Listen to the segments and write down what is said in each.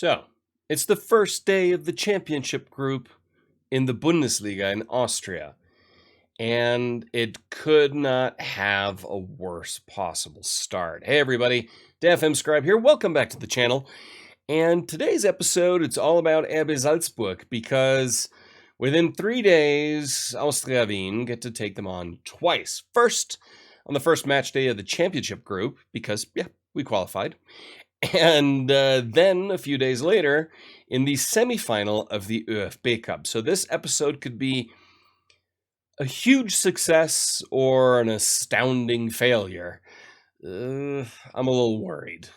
So, it's the first day of the championship group in the Bundesliga in Austria, and it could not have a worse possible start. Hey everybody, FM Scribe here. Welcome back to the channel. And today's episode, it's all about RB Salzburg because within 3 days, Austria Wien get to take them on twice. First, on the first match day of the championship group, because, we qualified. And then a few days later in the semifinal of the ÖFB Cup. So this episode could be a huge success or an astounding failure. I'm a little worried.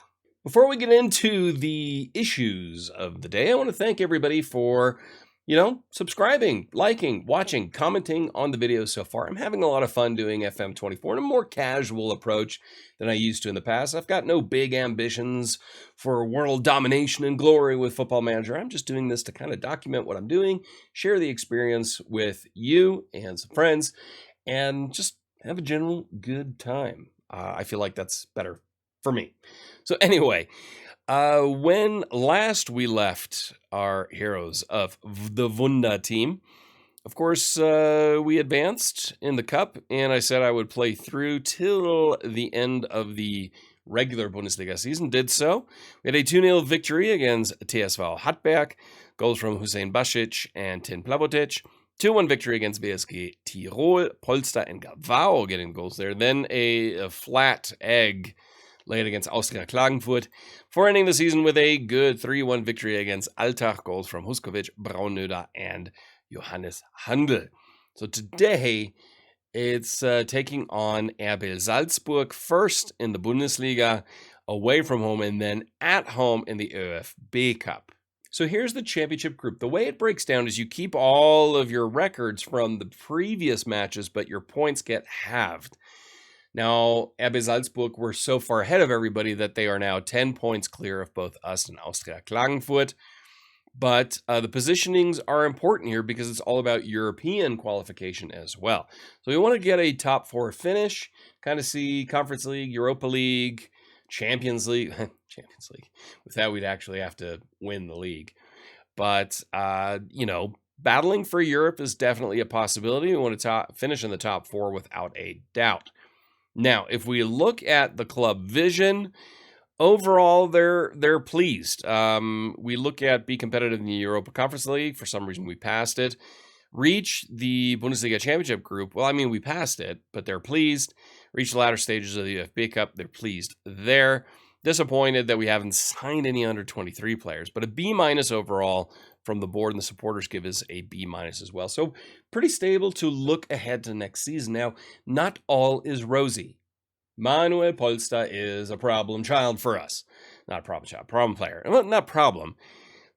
Before we get into the issues of the day, I want to thank everybody for, subscribing, liking, watching, commenting on the videos so far. I'm having a lot of fun doing FM24 in a more casual approach than I used to in the past. I've got no big ambitions for world domination and glory with Football Manager. I'm just doing this to kind of document what I'm doing, share the experience with you and some friends, and just have a general good time. I feel like that's better for me. So anyway, when last we left our heroes of the Wunderteam, of course, we advanced in the cup, and I said I would play through till the end of the regular Bundesliga season. Did so. We had a 2-0 victory against TSV Hartberg, goals from Hussein Basic and Tin Plavotic. 2-1 victory against VSG Tirol, Polster and Gavao getting goals there. Then a flat egg laid against Austria Klagenfurt, for ending the season with a good 3-1 victory against Altach, goals from Huskovic, Braunöder, and Johannes Handel. So today, it's taking on RB Salzburg, first in the Bundesliga, away from home, and then at home in the ÖFB Cup. So here's the championship group. The way it breaks down is you keep all of your records from the previous matches, but your points get halved. Now, RB Salzburg were so far ahead of everybody that they are now 10 points clear of both us and Austria Klagenfurt. But the positionings are important here because it's all about European qualification as well. So we want to get a top 4 finish, kind of see Conference League, Europa League, Champions League. Champions League. With that, we'd actually have to win the league. But, battling for Europe is definitely a possibility. We want to finish in the top 4 without a doubt. Now, if we look at the club vision, overall, they're pleased. We look at be competitive in the Europa Conference League. For some reason, we passed it. Reach the Bundesliga Championship group. Well, we passed it, but they're pleased. Reach the latter stages of the ÖFB Cup. They're pleased there. Disappointed that we haven't signed any under 23 players, but a B- overall from the board, and the supporters give us a B- as well. So pretty stable to look ahead to next season. Now, not all is rosy. Manuel Polster is a problem child for us. Not a problem child, problem player. Well, not problem.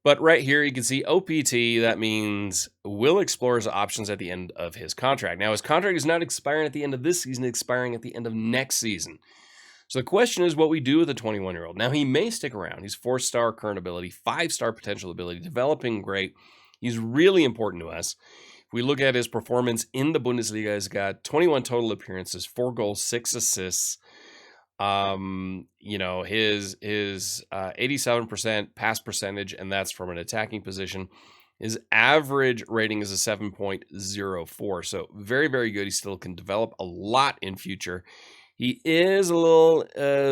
But right here, you can see OPT. That means will explore his options at the end of his contract. Now, his contract is not expiring at the end of this season, it's expiring at the end of next season. So the question is what we do with a 21-year-old. Now, he may stick around. He's 4-star current ability, 5-star potential ability, developing great. He's really important to us. If we look at his performance in the Bundesliga, he's got 21 total appearances, 4 goals, 6 assists. His 87% pass percentage, and that's from an attacking position. His average rating is a 7.04. So very, very good. He still can develop a lot in future. He is a little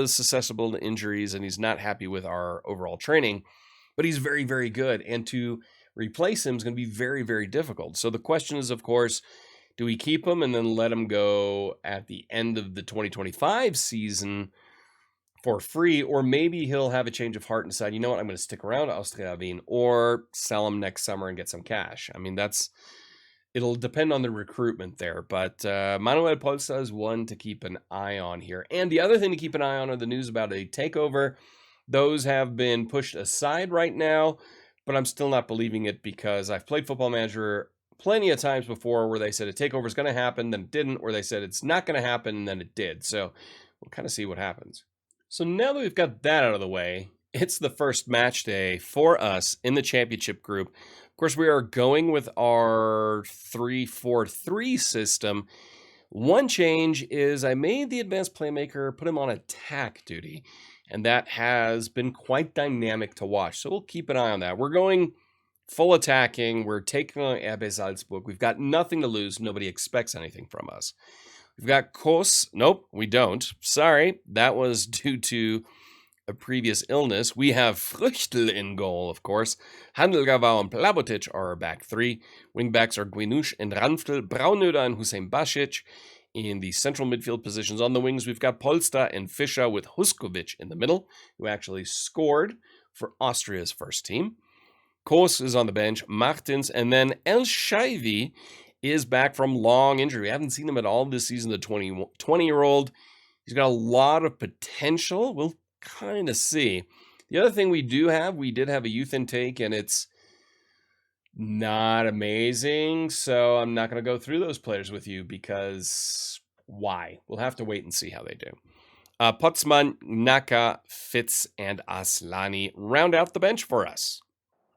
susceptible to injuries, and he's not happy with our overall training, but he's very, very good. And to replace him is going to be very, very difficult. So the question is, of course, do we keep him and then let him go at the end of the 2025 season for free? Or maybe he'll have a change of heart and decide, you know what, I'm going to stick around Austria Wien, or sell him next summer and get some cash. It'll depend on the recruitment there, but Manuel Polster is one to keep an eye on here. And the other thing to keep an eye on are the news about a takeover. Those have been pushed aside right now, but I'm still not believing it because I've played Football Manager plenty of times before where they said a takeover is going to happen, then it didn't, or they said it's not going to happen, and then it did. So we'll kind of see what happens. So now that we've got that out of the way, it's the first match day for us in the championship group. Of course, we are going with our 3-4-3 system. One change is I made the advanced playmaker, put him on attack duty, and that has been quite dynamic to watch. So we'll keep an eye on that. We're going full attacking. We're taking on RB Salzburg. We've got nothing to lose. Nobody expects anything from us. We've got Kos. Nope, we don't. Sorry, that was due to a previous illness. We have Früchtel in goal, of course. Handel, Gavau, and Plabotic are our back three. Wingbacks are Guinush and Ranftel, Braunöder and Hussein Basic. In the central midfield positions on the wings, we've got Polster and Fischer with Huskovic in the middle, who actually scored for Austria's first team. Kos is on the bench, Martins, and then El Shaivi is back from long injury. We haven't seen him at all this season, the 20-year-old. He's got a lot of potential. We'll kind of see. The other thing we did have a youth intake, and it's not amazing, so I'm not going to go through those players with you because why? We'll have to wait and see how they do. Potzman, Naka, Fitz, and Aslani round out the bench for us.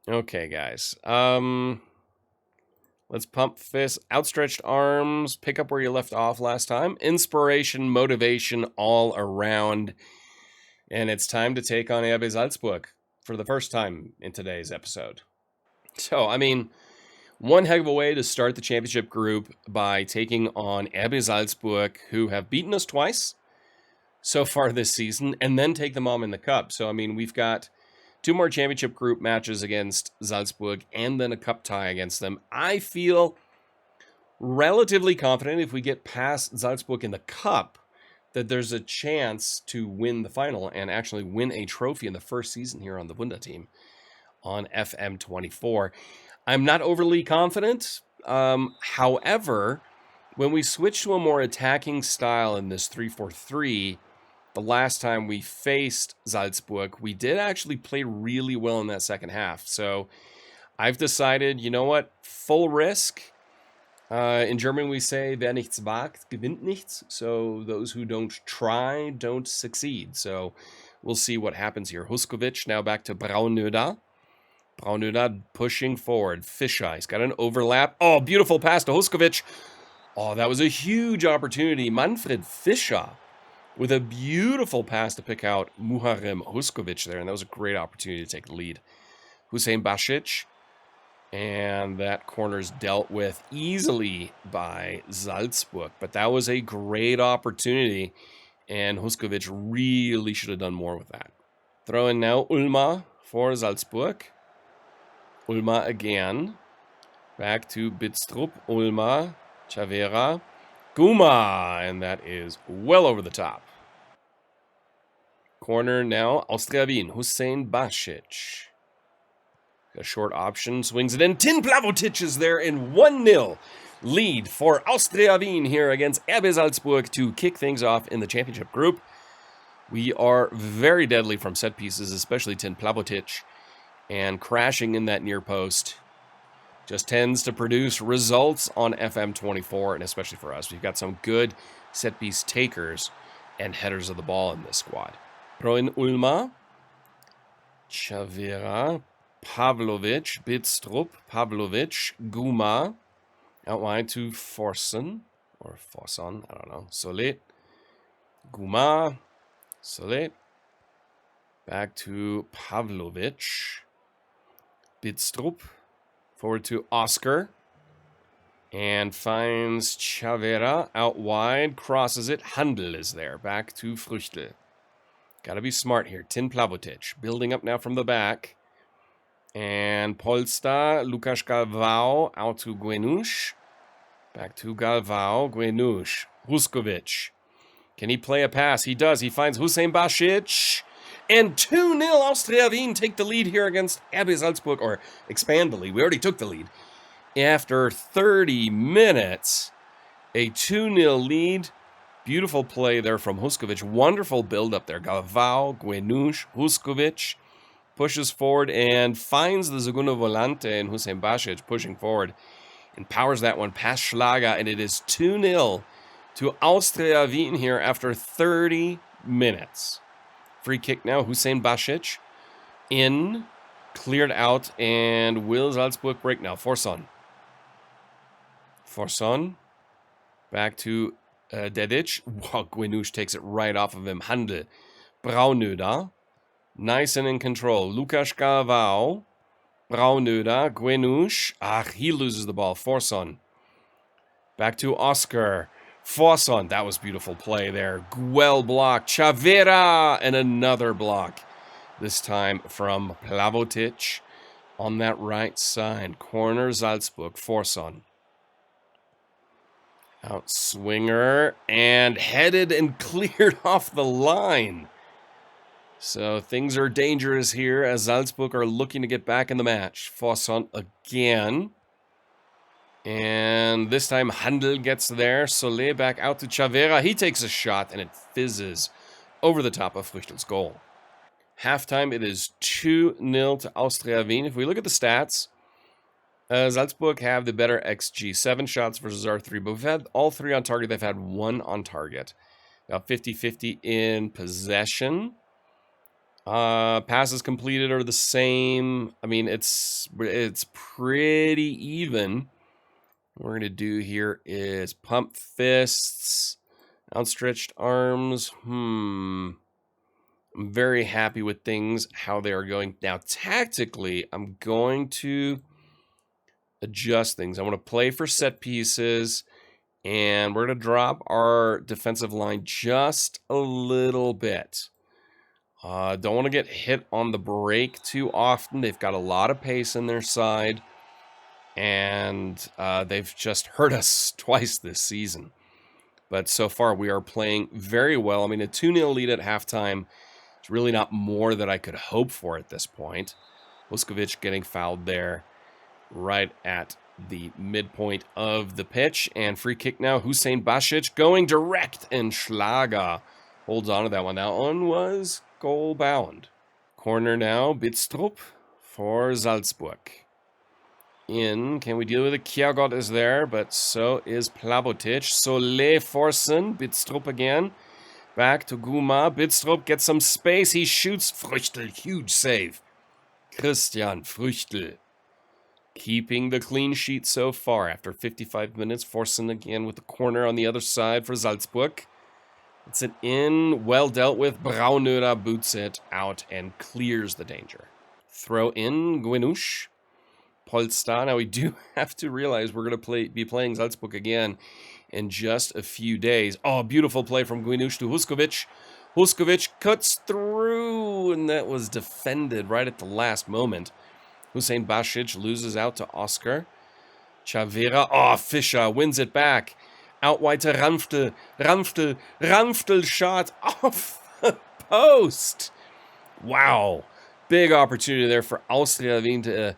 Okay, guys. Let's pump fists, outstretched arms, pick up where you left off last time. Inspiration, motivation all around. And it's time to take on RB Salzburg for the first time in today's episode. So, I mean, one heck of a way to start the championship group by taking on RB Salzburg, who have beaten us twice so far this season, and then take them on in the cup. So, I mean, we've got 2 more championship group matches against Salzburg and then a cup tie against them. I feel relatively confident if we get past Salzburg in the cup that there's a chance to win the final and actually win a trophy in the first season here on the Wunderteam on FM24. I'm not overly confident. However, when we switch to a more attacking style in this 3-4-3, the last time we faced Salzburg, we did actually play really well in that second half. So I've decided, you know what, full risk. In German, we say, wer nichts wagt, gewinnt nichts. So those who don't try, don't succeed. So we'll see what happens here. Huskovic now back to Braunöder. Braunöder pushing forward. Fischer, he's got an overlap. Oh, beautiful pass to Huskovic. Oh, that was a huge opportunity. Manfred Fischer with a beautiful pass to pick out Muharrem Huskovic there. And that was a great opportunity to take the lead. Hussein Basic. And that corner's dealt with easily by Salzburg. But that was a great opportunity. And Huskovic really should have done more with that. Throw in now Ulma for Salzburg. Ulma again. Back to Bidstrup. Ulma. Chavera. Guma. And that is well over the top. Corner now. Austria Wien. Hussein Basic. A short option, swings it in. Tin Plavotic is there in 1-0 lead for Austria Wien here against RB Salzburg to kick things off in the championship group. We are very deadly from set pieces, especially Tin Plavotic, and crashing in that near post just tends to produce results on FM24, and especially for us. We've got some good set piece takers and headers of the ball in this squad. Throw in Ulma, Chavera, Pavlovic, Bidstrup, Pavlovic, Guma, out wide to Forson, or Forson, I don't know, Solé, Guma, Solé, back to Pavlovic, Bidstrup, forward to Oscar, and finds Chavera out wide, crosses it, Handel is there, back to Früchtel. Gotta be smart here, Tin Plavotic, building up now from the back. And Polster, Lukas Galvao, out to Guenush. Back to Galvao, Guenush. Huskovic. Can he play a pass? He does. He finds Hussein Basic. And 2-0 Austria Wien take the lead here against RB Salzburg. Or expand the lead. We already took the lead. After 30 minutes, a 2-0 lead. Beautiful play there from Huskovic. Wonderful build up there. Galvao, Guenush, Huskovic. Pushes forward and finds the segundo volante and Hussein Basic pushing forward and powers that one past Schlager, and it is 2-0 to Austria Wien here after 30 minutes. Free kick now, Hussein Basic in, cleared out, and will Salzburg break now? Forson. Back to Dedic. Wow, Gwinush takes it right off of him. Handel. Braunöder. Nice and in control. Lukas Galvao. Braunöder. Gwinush. He loses the ball. Forson. Back to Oscar. Forson. That was beautiful play there. Well blocked. Chavera. And another block. This time from Plavotic on that right side. Corner Salzburg. Forson. Outswinger. And headed and cleared off the line. So things are dangerous here as Salzburg are looking to get back in the match. Forson again. And this time Handel gets there. Solé back out to Chavera. He takes a shot and it fizzes over the top of Früchtel's goal. Halftime, it is 2-0 to Austria Wien. If we look at the stats, Salzburg have the better XG. 7 shots versus our 3. But we've had all 3 on target. They've had 1 on target. About 50-50 in possession. Passes completed are the same. I mean, it's pretty even. What we're going to do here is pump fists, outstretched arms. I'm very happy with things, how they are going. Now, tactically, I'm going to adjust things. I want to play for set pieces, and we're going to drop our defensive line just a little bit. Don't want to get hit on the break too often. They've got a lot of pace in their side. And they've just hurt us twice this season. But so far, we are playing very well. I mean, a 2-0 lead at halftime is really not more that I could hope for at this point. Vuskovic getting fouled there right at the midpoint of the pitch. And free kick now, Hussein Basic going direct, and Schlager holds on to that one. That one was goal bound. Corner now, Bidstrup for Salzburg. Can we deal with it? Kjaergaard is there, but so is Plavotic. Solé Forsen, Bidstrup again. Back to Guma. Bidstrup gets some space. He shoots. Früchtel, huge save. Christian Früchtel keeping the clean sheet so far after 55 minutes. Forsen again with the corner on the other side for Salzburg. It's an in, well dealt with. Braunöder boots it out and clears the danger. Throw in, Gwinush. Polster. Now we do have to realize we're going to be playing Salzburg again in just a few days. Oh, beautiful play from Gwinush to Vuskovic. Vuskovic cuts through, and that was defended right at the last moment. Hussein Basic loses out to Oscar. Chavera. Oh, Fischer wins it back. Out wide to Ramftel. Ramftel shot off the post. Wow. Big opportunity there for Austria Wien to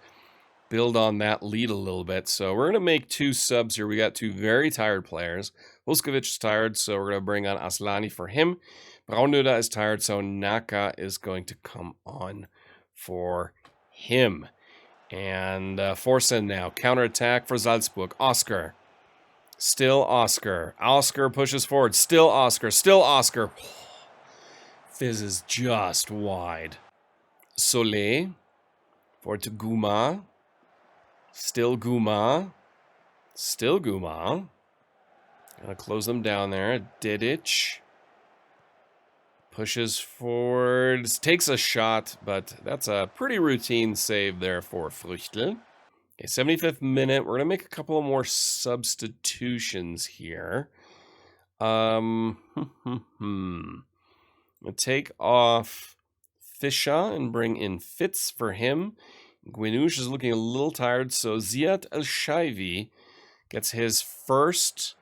build on that lead a little bit. So we're going to make 2 subs here. We got 2 very tired players. Vuskovic is tired, so we're going to bring on Aslani for him. Braunöder is tired, so Naka is going to come on for him. And Forsen now. Counterattack for Salzburg. Oscar. Still Oscar. Oscar pushes forward. Still Oscar. Still Oscar. Fizzes just wide. Solé. Forward to Guma. Still Guma. Still Guma. Gotta close them down there. Dedic. Pushes forward. Takes a shot, but that's a pretty routine save there for Früchtel. Okay, 75th minute. We're going to make a couple of more substitutions here. We'll take off Fischer and bring in Fitz for him. Gwinush is looking a little tired, so Ziad El-Shaivi gets his first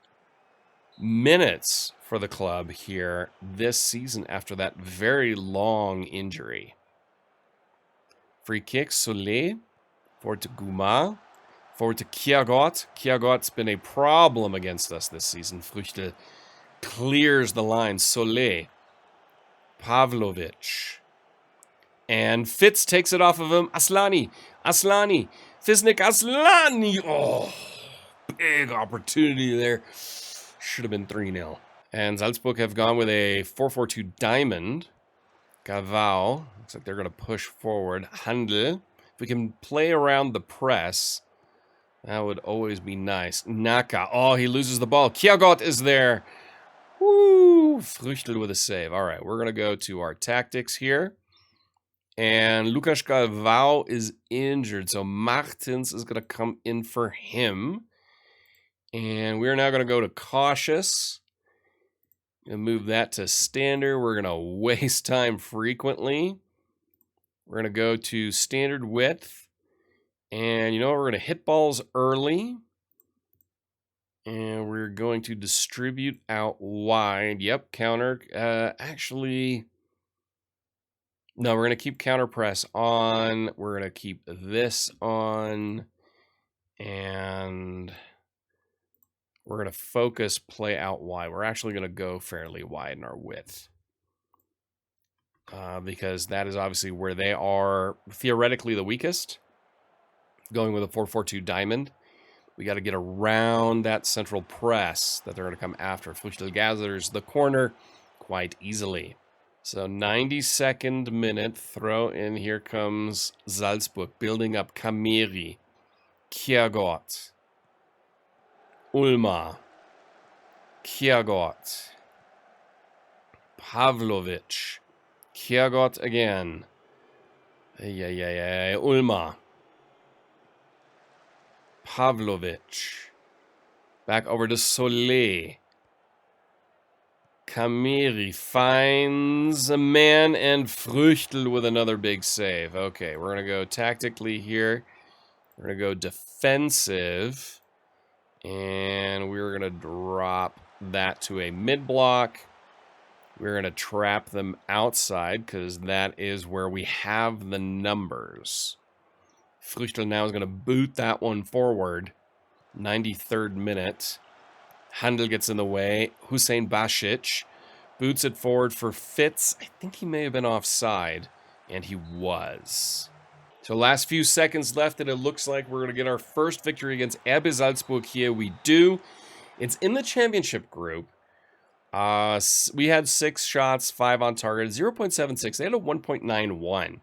minutes for the club here this season after that very long injury. Free kick, Solé. Forward to Guma. Forward to Kjaergaard. Kjaergaard's been a problem against us this season. Früchtel clears the line. Solé. Pavlovic. And Fitz takes it off of him. Aslani. Fisnik Aslani. Oh, big opportunity there. Should have been 3-0. And Salzburg have gone with a 4-4-2 diamond. Gavao. Looks like they're going to push forward. Handel. If we can play around the press, that would always be nice. Naka. Oh, he loses the ball. Kjaergaard is there. Woo! Früchtel with a save. All right, we're going to go to our tactics here. And Lucas Galvao is injured, so Martins is going to come in for him. And we're now going to go to cautious. And move that to standard. We're going to waste time frequently. We're going to go to standard width. And you know what? We're going to hit balls early. And we're going to distribute out wide. Yep, counter. Actually, no, we're going to keep counter press on. We're going to keep this on. And we're going to focus play out wide. We're actually going to go fairly wide in our width. Because that is obviously where they are theoretically the weakest. Going with a 4-4-2 diamond. We got to get around that central press that they're going to come after. Früchtel gathers the corner quite easily. So 92nd minute, throw in. Here comes Salzburg, building up Kameri, Kiergott, Ulma, Kiergott, Pavlovic, Kiergott again. Ulma. Pavlovic. Back over to Solé. Kameri finds a man and Früchtel with another big save. Okay, we're going to go tactically here. We're going to go defensive. And we're going to drop that to a mid-block. We're going to trap them outside because that is where we have the numbers. Früchtel now is going to boot that one forward. 93rd minute. Handel gets in the way. Hussein Basic boots it forward for Fitz. I think he may have been offside, and he was. So last few seconds left, and it looks like we're going to get our first victory against RB Salzburg here. We do. It's in the championship group. We had 6 shots, 5 on target, 0.76. They had a 1.91.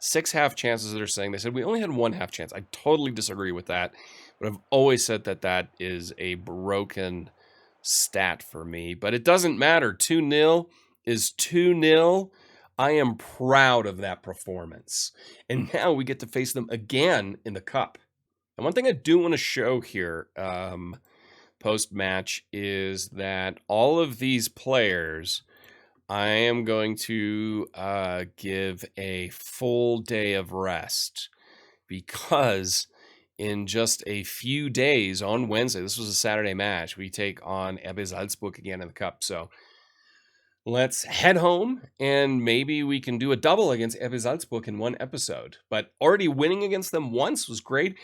6 half chances, they're saying. They said we only had 1 half chance. I totally disagree with that. But I've always said that that is a broken stat for me. But it doesn't matter. 2-0 is 2-0. I am proud of that performance. And now we get to face them again in the Cup. And one thing I do want to show here post-match is that all of these players, I am going to give a full day of rest because in just a few days on Wednesday, this was a Saturday match, we take on RB Salzburg again in the Cup. So let's head home and maybe we can do a double against RB Salzburg in one episode. But already winning against them once was great.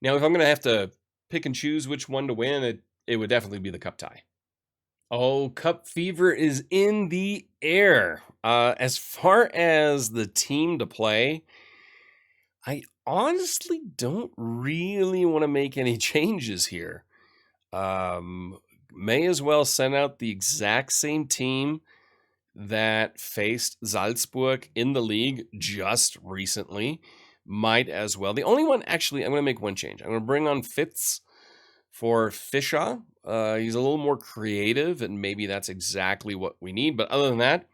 Now, if I'm going to have to pick and choose which one to win, it would definitely be the Cup tie. Oh, Cup fever is in the air. As far as the team to play, I honestly don't really want to make any changes here. May as well send out the exact same team that faced Salzburg in the league just recently. Might as well. The only one, actually, I'm going to make one change. I'm going to bring on Fitz for Fischer. He's a little more creative, and maybe that's exactly what we need. But other than that,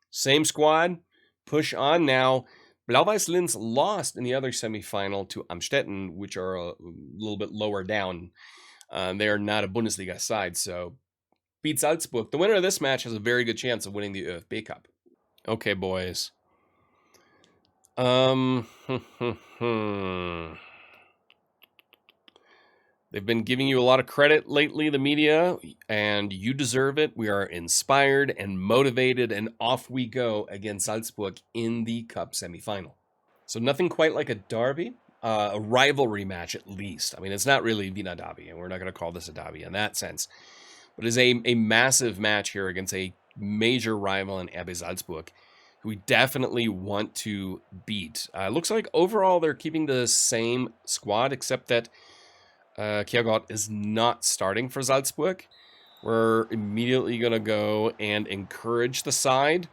same squad, push on now. Blau-Weiß Linz lost in the other semifinal to Amstetten, which are a little bit lower down. They are not a Bundesliga side, so beat Salzburg. The winner of this match has a very good chance of winning the ÖFB Cup. Okay, boys. They've been giving you a lot of credit lately, the media, and you deserve it. We are inspired and motivated, and off we go against Salzburg in the Cup semifinal. So nothing quite like a derby, a rivalry match at least. I mean, it's not really Wiener Derby, and we're not going to call this a derby in that sense. But it's a massive match here against a major rival in RB Salzburg, who we definitely want to beat. Looks like overall they're keeping the same squad, except that Kiergott is not starting for Salzburg. We're immediately going to go and encourage the side.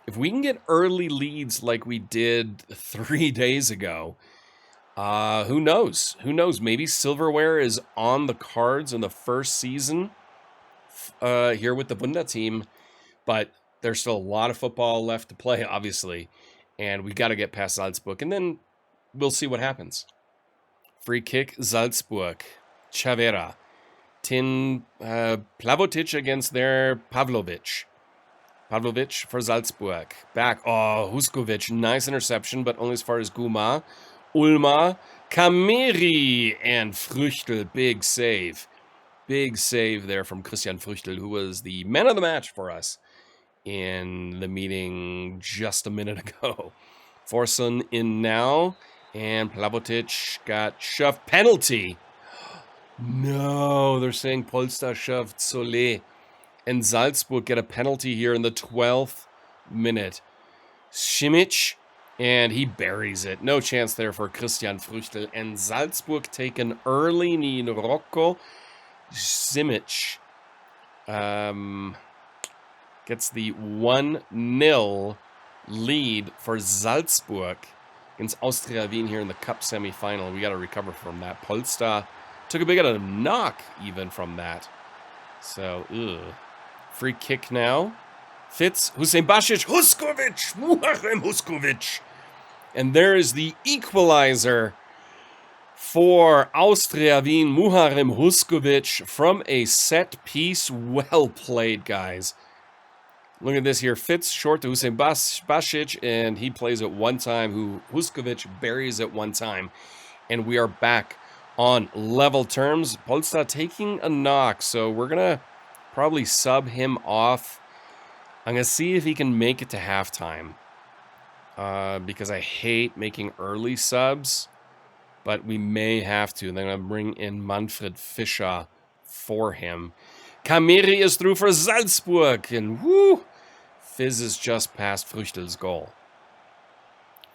If we can get early leads like we did 3 days ago, who knows? Who knows? Maybe silverware is on the cards in the first season here with the Wunderteam, but there's still a lot of football left to play, obviously, and we got to get past Salzburg, and then we'll see what happens. Free kick, Salzburg. Chavera. Plavotic against their Pavlovic. Pavlovic for Salzburg. Back. Oh, Huskovic. Nice interception, but only as far as Guma. Ulma. Kameri. And Früchtel. Big save. Big save there from Christian Früchtel, who was the man of the match for us in the meeting just a minute ago. Forson in now. And Plavotic got shoved. Penalty. No, they're saying Polster shoved Solé. And Salzburg get a penalty here in the 12th minute. Simic, and he buries it. No chance there for Christian Früchtel. And Salzburg take an early knee in Rocco. Simic gets the 1-0 lead for Salzburg against Austria Wien here in the Cup semi-final. We got to recover from that. Polster took a big knock even from that. So, free kick now. Fitz, Hussein Basic, Huskovic, Muharrem Huskovic. And there is the equalizer for Austria Wien, Muharrem Huskovic from a set piece. Well played, guys. Look at this here. Fitz short to Hussein Basic, and he plays it one time. Huskovic buries it one time. And we are back on level terms. Polster taking a knock, so we're going to probably sub him off. I'm going to see if he can make it to halftime, because I hate making early subs, but we may have to. And then I'm going to bring in Manfred Fischer for him. Kameri is through for Salzburg, and whoo, fizzes just past Früchtel's goal.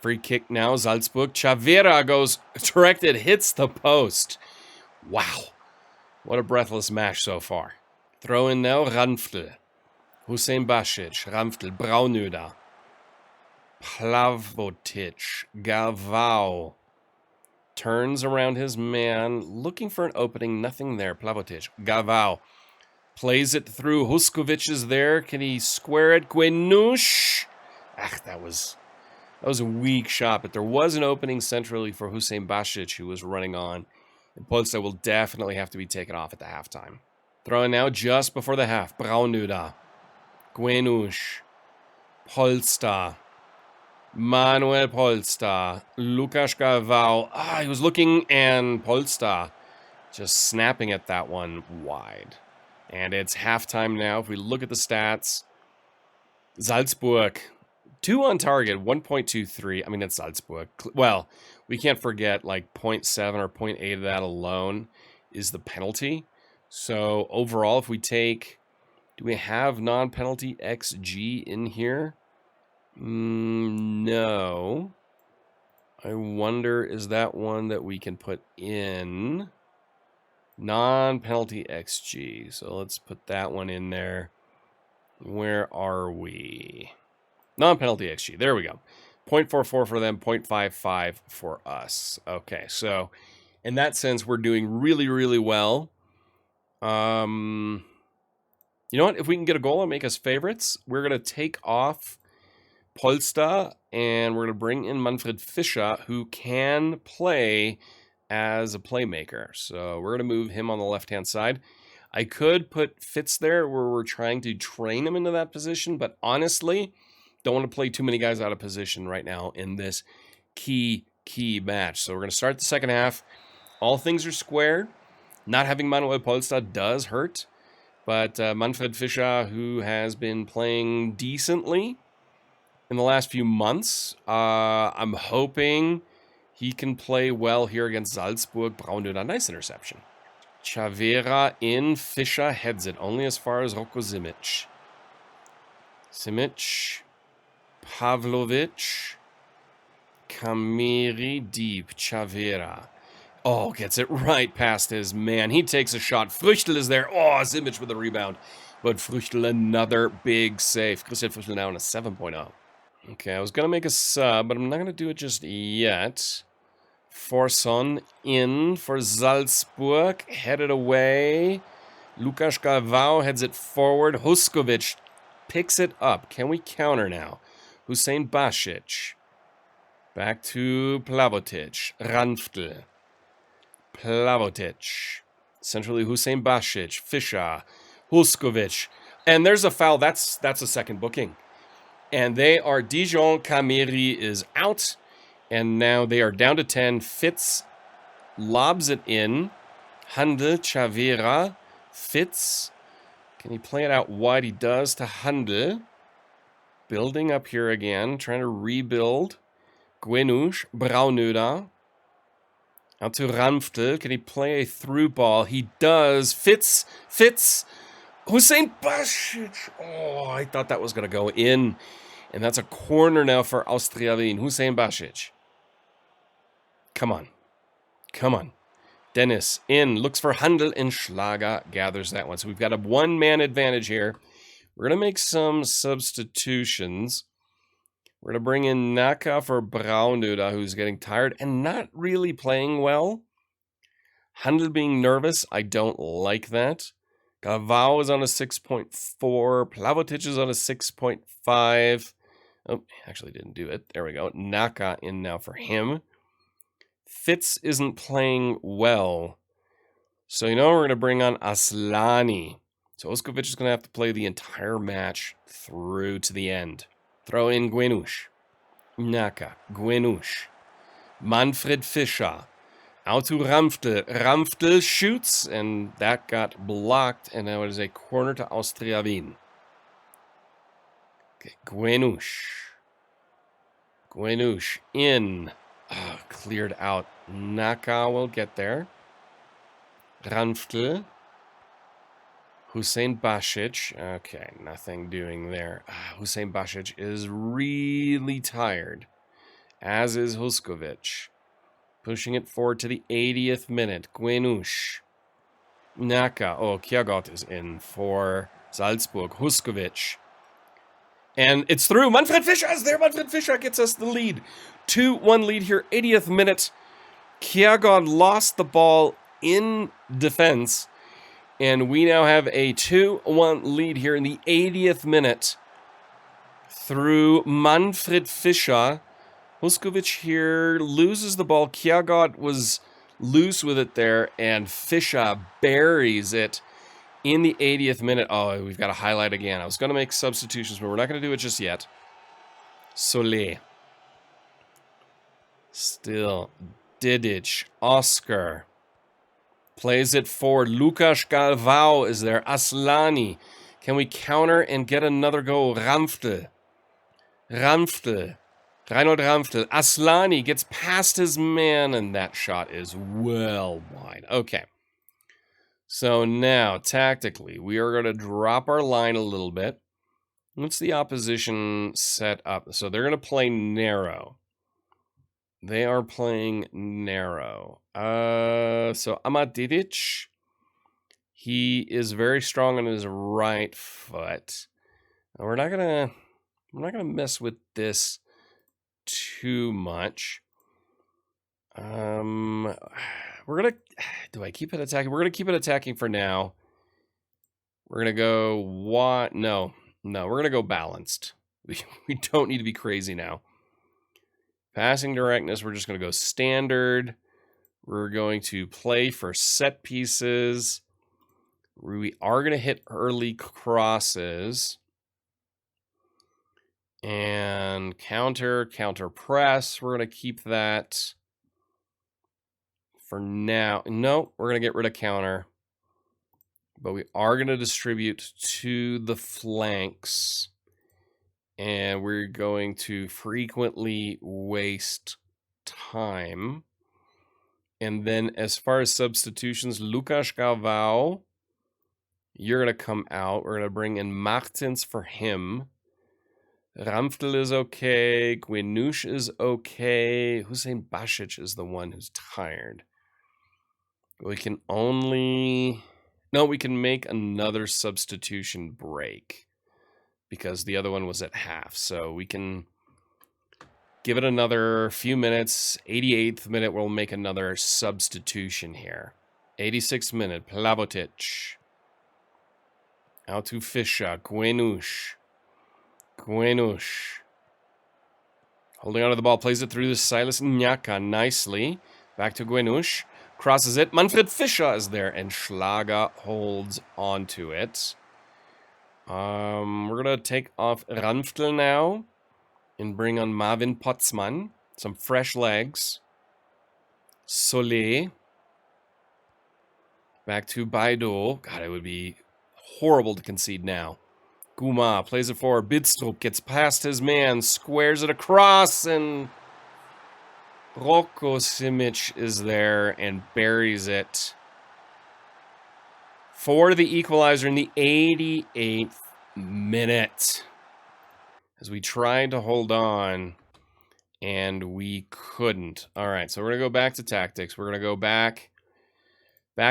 Free kick now, Salzburg. Chavera goes directed, hits the post. Wow. What a breathless match so far. Throw in now, Ranftl. Hussein Basic, Ranftl, Braunöder. Plavotic, Gavau. Turns around his man, looking for an opening, nothing there. Plavotic, Gavau. Plays it through, Huskovic is there. Can he square it? Gwenush. That was a weak shot, but there was an opening centrally for Hussein Basic, who was running on. And Polster will definitely have to be taken off at the halftime. Throwing now just before the half. Braunöder. Gwenush. Polster. Manuel Polster. Lukas Gavau. He was looking, and Polster just snapping at that one wide. And it's halftime now. If we look at the stats, Salzburg, 2 on target, 1.23. I mean, it's Salzburg. Well, we can't forget like 0.7 or 0.8 of that alone is the penalty. So overall, if we take, do we have non-penalty XG in here? No. I wonder, is that one that we can put in? Non-penalty XG. So let's put that one in there. Where are we? Non-penalty XG. There we go. 0.44 for them, 0.55 for us. Okay, so in that sense, we're doing really, really well. You know what? If we can get a goal and make us favorites, we're going to take off Polster and we're going to bring in Manfred Fischer, who can play as a playmaker. So we're going to move him on the left-hand side. I could put Fitz there where we're trying to train him into that position, but honestly, don't want to play too many guys out of position right now in this key match. So we're going to start the second half. All things are square. Not having Manuel Polster does hurt, but Manfred Fischer, who has been playing decently in the last few months, I'm hoping he can play well here against Salzburg. Braunöder, nice interception. Chavera in, Fischer heads it only as far as Rocco Simic. Simic, Pavlovic, Kameri deep, Chavera. Oh, gets it right past his man. He takes a shot. Früchtel is there. Oh, Simic with a rebound. But Früchtel, another big save. Christian Früchtel now in a 7.0. Okay, I was going to make a sub, but I'm not going to do it just yet. Forson in for Salzburg. Headed away. Lukas Galvao heads it forward. Huskovic picks it up. Can we counter now? Hussein Basic. Back to Plavotic. Ranftl. Plavotic. Centrally Hussein Basic. Fischer. Huskovic. And there's a foul. That's a second booking. And they are Dijon Kamiri is out. And now they are down to 10. Fitz lobs it in. Handel, Chavira, Fitz. Can he play it out wide? He does to Handel. Building up here again. Trying to rebuild. Gwenush, Braunöder. Out to Ranftl. Can he play a through ball? He does. Fitz. Hussein Basic. Oh, I thought that was going to go in. And that's a corner now for Austria Wien. Hussein Basic. Come on. Dennis in. Looks for Handel and Schlager gathers that one. So we've got a one-man advantage here. We're going to make some substitutions. We're going to bring in Naka for Braunöder, who's getting tired and not really playing well. Handel being nervous. I don't like that. Galvao is on a 6.4. Plavotic is on a 6.5. Oh, actually didn't do it. There we go. Naka in now for him. Fitz isn't playing well. So, we're going to bring on Aslani. So, Oskovic is going to have to play the entire match through to the end. Throw in Gwenush. Naka. Gwenush. Manfred Fischer. Out to Ranftl. Ranftl shoots, and that got blocked, and now it is a corner to Austria Wien. Okay, Gwenush in. Oh, cleared out. Naka will get there. Ranftl. Hussein Basic. Okay, nothing doing there. Hussein Basic is really tired, as is Huskovic. Pushing it forward to the 80th minute. Gwenush. Naka. Oh, Kjagot is in for Salzburg. Huskovic. And it's through. Manfred Fischer is there. Manfred Fischer gets us the lead. 2-1 lead here. 80th minute. Kjagot lost the ball in defense. And we now have a 2-1 lead here in the 80th minute. Through Manfred Fischer. Huskovic here loses the ball. Kjagot was loose with it there. And Fischer buries it. In the 80th minute, oh, we've got a highlight again. I was going to make substitutions, but we're not going to do it just yet. Soler. Still. Didic. Oscar. Plays it forward. Lukas Galvao is there. Aslani. Can we counter and get another goal? Ranftl. Reinhold Ranftl. Aslani gets past his man, and that shot is well wide. Okay. So now, tactically, we are going to drop our line a little bit. What's the opposition set up? So they're going to play narrow. They are playing narrow. So Amad Didic, he is very strong on his right foot. We're not gonna mess with this too much. Do I keep it attacking? We're going to keep it attacking for now. We're going to go what? No, we're going to go balanced. We don't need to be crazy now. Passing directness, we're just going to go standard. We're going to play for set pieces. We are going to hit early crosses. And counter press. We're going to keep that. For now, no, we're going to get rid of counter. But we are going to distribute to the flanks. And we're going to frequently waste time. And then as far as substitutions, Lukas Galvao, you're going to come out. We're going to bring in Martins for him. Ranftl is okay. Gwenush is okay. Hussein Basic is the one who's tired. We can only... No, we can make another substitution break. Because the other one was at half. So we can give it another few minutes. 88th minute, we'll make another substitution here. 86th minute, Plavotic. Out to Fischer. Guenush. Guenush. Holding onto the ball. Plays it through to Silas Nyaka nicely. Back to Guenush. Crosses it. Manfred Fischer is there. And Schlager holds onto it. We're going to take off Ranftl now. And bring on Marvin Potzmann. Some fresh legs. Solé. Back to Baido. God, it would be horrible to concede now. Guma plays it forward. Bidstrup gets past his man. Squares it across. And Rocco Simic is there and buries it. For the equalizer in the 88th minute. As we tried to hold on. And we couldn't. All right, so we're going to go back to tactics. We're going to go back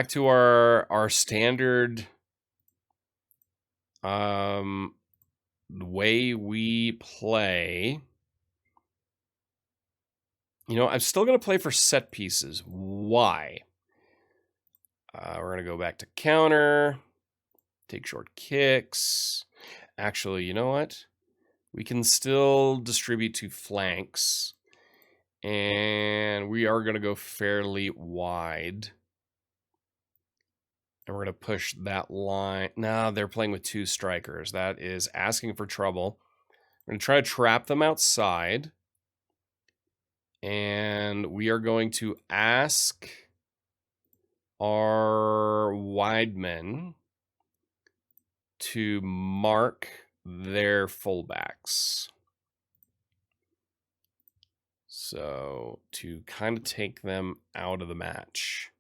to our standard way we play. You know, I'm still going to play for set pieces. Why? We're going to go back to counter. Take short kicks. Actually, you know what? We can still distribute to flanks. And we are going to go fairly wide. And we're going to push that line. No, they're playing with two strikers. That is asking for trouble. We're going to try to trap them outside. And we are going to ask our wide men to mark their fullbacks. So, to kind of take them out of the match.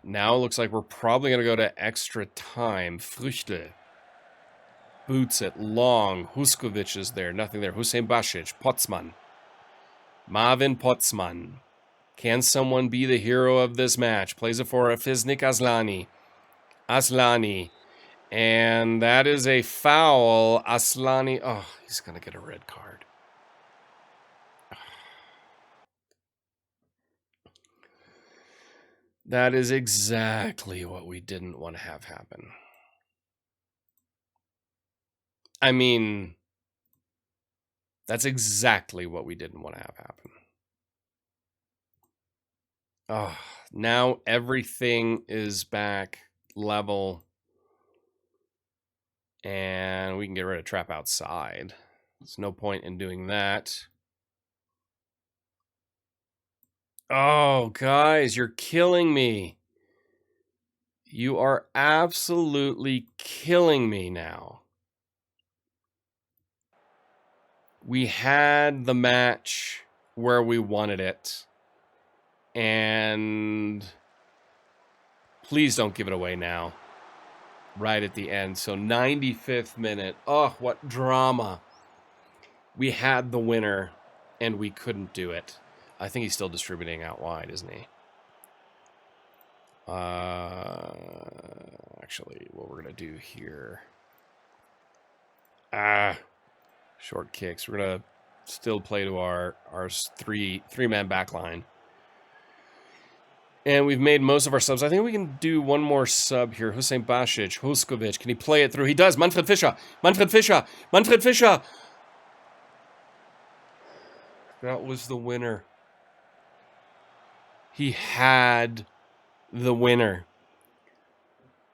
Now it looks like we're probably going to go to extra time. Früchte. Boots it. Long. Huskovic is there. Nothing there. Hussein Basic. Potzmann. Marvin Potzmann. Can someone be the hero of this match? Plays it for Fiznik Aslani. Aslani. And that is a foul. Aslani. Oh, he's going to get a red card. That is exactly what we didn't want to have happen. I mean, that's exactly what we didn't want to have happen. Oh, now everything is back level. And we can get rid of trap outside. There's no point in doing that. Oh, guys, you're killing me. You are absolutely killing me now. We had the match where we wanted it. And please don't give it away now. Right at the end. So 95th minute. Oh, what drama. We had the winner and we couldn't do it. I think he's still distributing out wide, isn't he? Actually, what we're going to do here. Short kicks. We're going to still play to our three-man back line. And we've made most of our subs. I think we can do one more sub here. Hussein Basic, Huskovic. Can he play it through? He does. Manfred Fischer. Manfred Fischer. Manfred Fischer. That was the winner. He had the winner.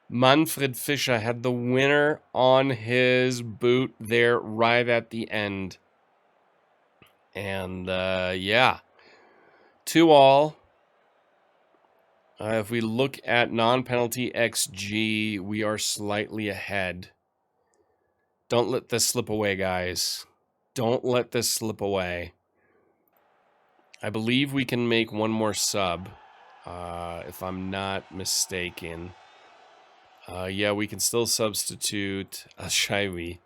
Manfred Fischer had the winner on his boot there right at the end. And, yeah. 2-2. If we look at non-penalty XG, we are slightly ahead. Don't let this slip away, guys. Don't let this slip away. I believe we can make one more sub, if I'm not mistaken. Yeah, we can still substitute Ashaiwi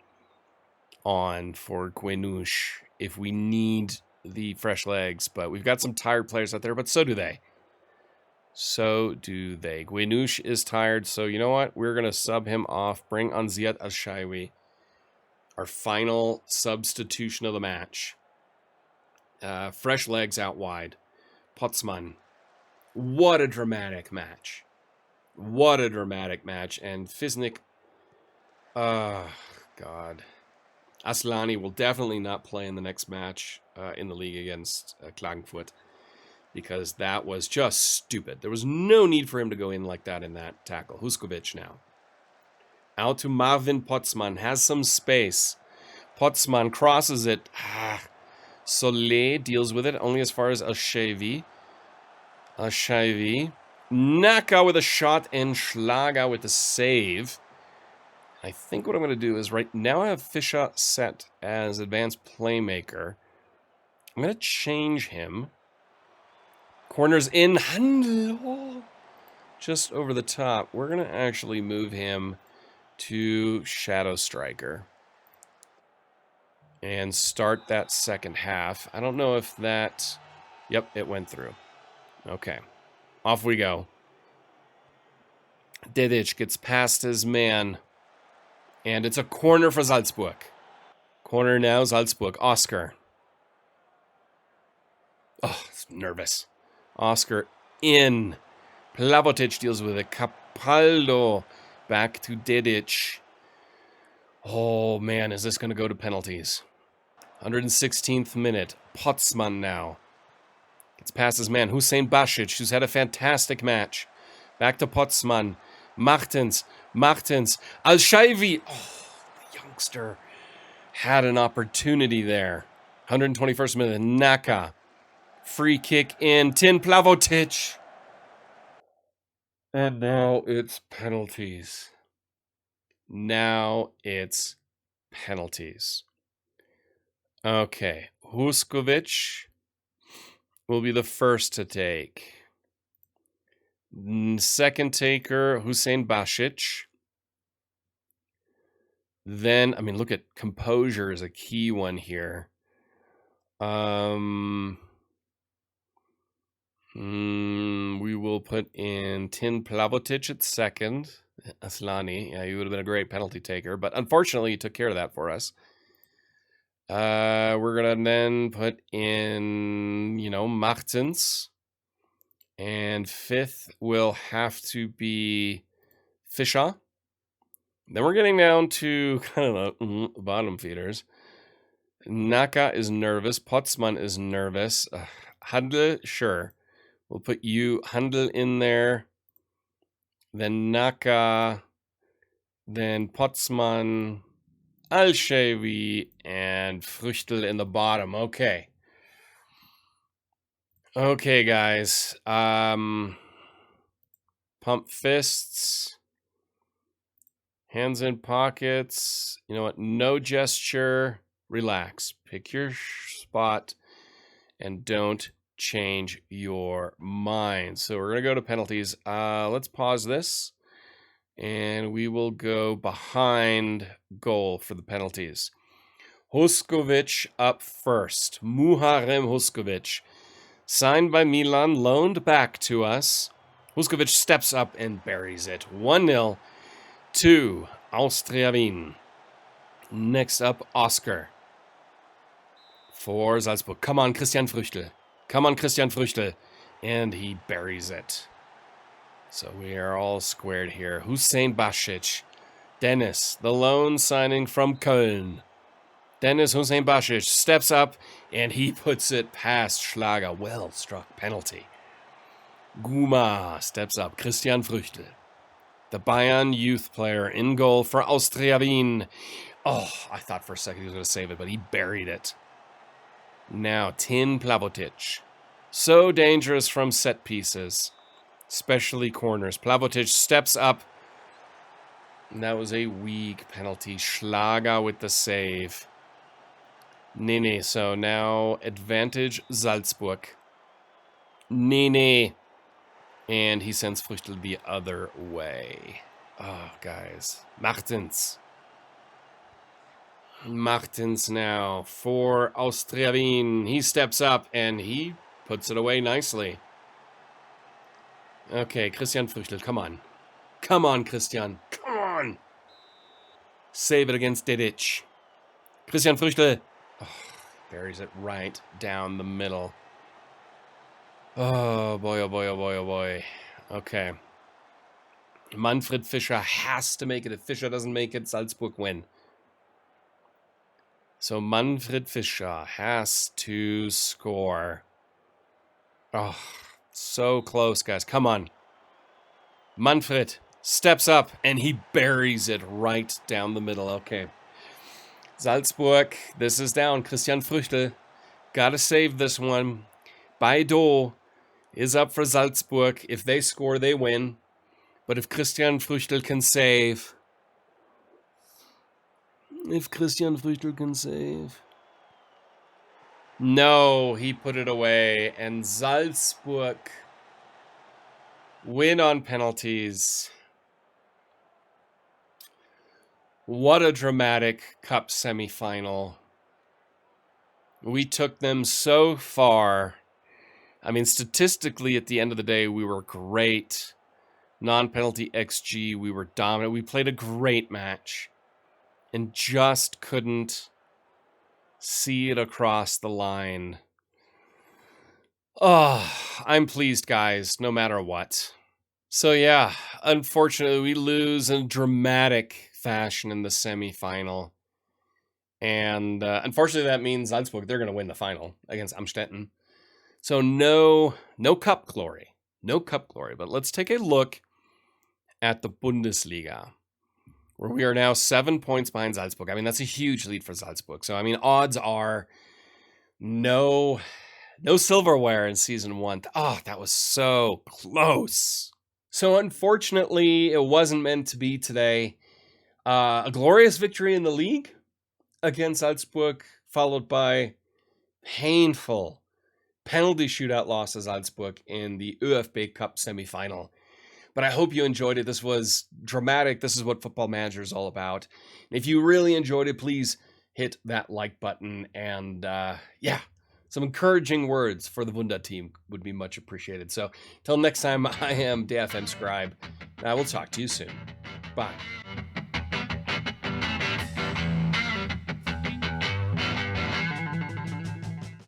on for Guenush if we need the fresh legs. But we've got some tired players out there, but so do they. So do they. Guenush is tired, so you know what? We're going to sub him off. Bring on Ziad Ashaiwi. Our final substitution of the match. Fresh legs out wide. Potzmann. What a dramatic match. What a dramatic match. And Fiznik God. Aslani will definitely not play in the next match in the league against Klagenfurt, because that was just stupid. There was no need for him to go in like that in that tackle. Huskovic now. Out to Marvin Potzman. Has some space. Potzman crosses it. Soleil deals with it only as far as Alshavi. Naka with a shot and Schlager with the save. I think what I'm going to do is right now I have Fischer set as advanced playmaker. I'm going to change him. Corners in. Handel. Just over the top. We're going to actually move him to Shadow Striker. And start that second half. I don't know if that... Yep, it went through. Okay. Off we go. Dedic gets past his man. And it's a corner for Salzburg. Corner now, Salzburg. Oscar. Oh, it's nervous. Oscar in. Plavotic deals with it. Capaldo back to Dedic. Oh, man, is this going to go to penalties? 116th minute. Potzman now. Gets past his man. Hussein Basic, who's had a fantastic match. Back to Potzman. Martins. Al-Shaivi. Oh, the youngster had an opportunity there. 121st minute. Naka. Free kick in. Tin Plavotic. And now it's penalties. Okay. Huskovic will be the first to take. Second taker, Hussein Basic. Then, I mean, look at composure is a key one here. We will put in Tin Plavotic at second. Aslani, yeah, he would have been a great penalty taker, but unfortunately he took care of that for us. We're going to then put in, Martins. And fifth will have to be Fischer. Then we're getting down to kind of the bottom feeders. Naka is nervous. Potzman is nervous. Handel, sure. We'll put Handel in there. Then Naka. Then Potzman. Alshavi. And Früchtel in the bottom. Okay. Okay, guys. Pump fists. Hands in pockets. You know what? No gesture. Relax. Pick your spot. And don't change your mind. So we're going to go to penalties. Let's pause this. And we will go behind goal for the penalties. Huskovic up first. Muharrem Huskovic. Signed by Milan, loaned back to us. Huskovic steps up and buries it. 1-0 to Austria Wien. Next up, Oscar. For Salzburg. Come on, Christian Früchtel. And he buries it. So we are all squared here. Hussein Basic. Dennis, the loan signing from Köln. Dennis Hussein Basic steps up, and he puts it past Schlager. Well struck penalty. Guma steps up. Christian Früchtel. The Bayern youth player in goal for Austria Wien. Oh, I thought for a second he was going to save it, but he buried it. Now, Tin Plavotic. So dangerous from set pieces, especially corners. Plavotic steps up. And that was a weak penalty. Schlager with the save. Nene, so now advantage Salzburg. Nene. And he sends Früchtel the other way. Oh, guys. Martins now for Austria Wien. He steps up and he puts it away nicely. Okay, Christian Früchtel, come on. Come on, Christian. Come on. Save it against Dedic. Christian Früchtel. Oh, buries it right down the middle. Oh, boy, oh, boy, oh, boy, oh, boy. Okay. Manfred Fischer has to make it. If Fischer doesn't make it, Salzburg win. So Manfred Fischer has to score. Oh, so close, guys. Come on. Manfred steps up, and he buries it right down the middle. Okay. Salzburg, this is down. Christian Früchtel, gotta save this one. Baido is up for Salzburg. If they score, they win. But if Christian Früchtel can save... No, he put it away. And Salzburg win on penalties. What a dramatic cup semifinal. We took them so far. I mean, statistically, at the end of the day, we were great. Non-penalty XG, we were dominant. We played a great match and just couldn't see it across the line. Oh, I'm pleased, guys, no matter what. So yeah, unfortunately, we lose in dramatic fashion in the semifinal. And unfortunately, that means Salzburg, they're going to win the final against Amstetten. So no cup glory. No cup glory. But let's take a look at the Bundesliga, where we are now 7 points behind Salzburg. I mean, that's a huge lead for Salzburg. So, I mean, odds are no silverware in Season 1. Oh, that was so close. So, unfortunately, it wasn't meant to be today. A glorious victory in the league against Salzburg, followed by painful penalty shootout loss to Salzburg in the ÖFB Cup semifinal. But I hope you enjoyed it. This was dramatic. This is what Football Manager is all about. And if you really enjoyed it, please hit that like button. And yeah, some encouraging words for the Wunderteam would be much appreciated. So until next time, I am the FM Scribe. And I will talk to you soon. Bye.